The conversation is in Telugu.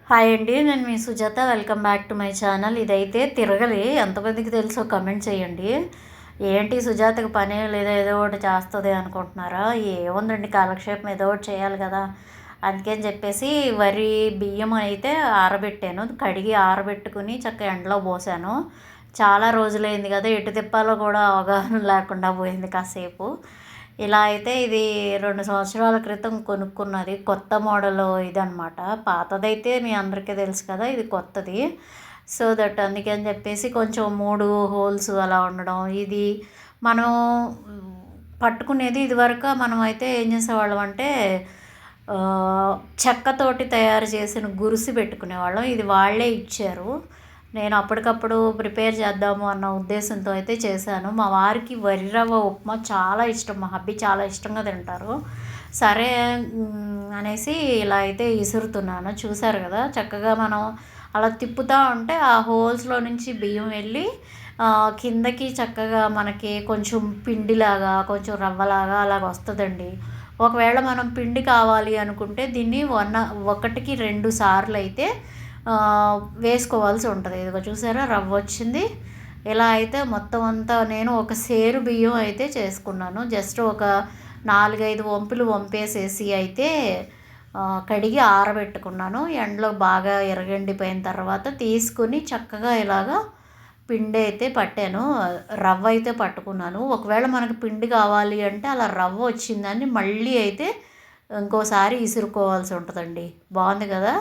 హాయ్ అండి. నేను మీ Sujatha. Welcome back to my channel. ఇదైతే తిరగలి. ఎంతమందికి తెలుసో కమెంట్ చేయండి. ఏంటి సుజాతకి పనే లేదా, ఏదో ఒకటి చేస్తుంది అనుకుంటున్నారా? ఏముందండి, కాలక్షేపం ఏదో ఒకటి చేయాలి కదా. అందుకని చెప్పేసి వరి బియ్యం అయితే ఆరబెట్టాను. కడిగి ఆరబెట్టుకుని చక్కగా ఎండలో పోసాను. చాలా రోజులైంది కదా, ఎటు తిప్పాలో కూడా అవగాహన లేకుండా పోయింది కాసేపు. ఇలా అయితే ఇది 2 సంవత్సరాల క్రితం కొనుక్కున్నది. కొత్త మోడల్ ఇదనమాట. పాతదైతే మీ అందరికీ తెలుసు కదా, ఇది కొత్తది. సో దట్ అందుకని చెప్పేసి కొంచెం 3 హోల్స్ అలా ఉండడం. ఇది మనం పట్టుకునేది ఇదివరకు మనం అయితే ఏం చేసేవాళ్ళం అంటే చెక్కతోటి తయారు చేసిన గురిసి పెట్టుకునేవాళ్ళం. ఇది వాళ్ళే ఇచ్చారు. నేను అప్పటికప్పుడు ప్రిపేర్ చేద్దాము అన్న ఉద్దేశంతో అయితే చేశాను. మా వారికి వరి రవ్వ ఉప్మా చాలా ఇష్టం. మా హబ్బీ చాలా ఇష్టంగా తింటారు. సరే అనేసి ఇలా అయితే ఇసురుతున్నాను. చూసారు కదా, చక్కగా మనం అలా తిప్పుతూ ఉంటే ఆ హోల్స్లో నుంచి బియ్యం వెళ్ళి కిందకి చక్కగా మనకి కొంచెం పిండిలాగా, కొంచెం రవ్వలాగా అలాగ వస్తుందండి. ఒకవేళ మనం పిండి కావాలి అనుకుంటే దీన్ని ఒకటికి 2 సార్లు అయితే వేసుకోవాల్సి ఉంటుంది. ఇదిగో చూసారా, రవ్వ వచ్చింది. ఇలా అయితే మొత్తం అంతా నేను ఒక సేరు బియ్యం అయితే చేసుకున్నాను. జస్ట్ ఒక 4-5 వంపులు వంపేసేసి అయితే కడిగి ఆరబెట్టుకున్నాను. ఎండలో బాగా ఎర్రగండిపోయిన తర్వాత తీసుకుని చక్కగా ఇలాగా పిండి అయితే పట్టాను. రవ్వ అయితే పట్టుకున్నాను. ఒకవేళ మనకు పిండి కావాలి అంటే అలా రవ్వ వచ్చిందని మళ్ళీ అయితే ఇంకోసారి ఇసురుకోవాల్సి ఉంటుందండి. బాగుంది కదా.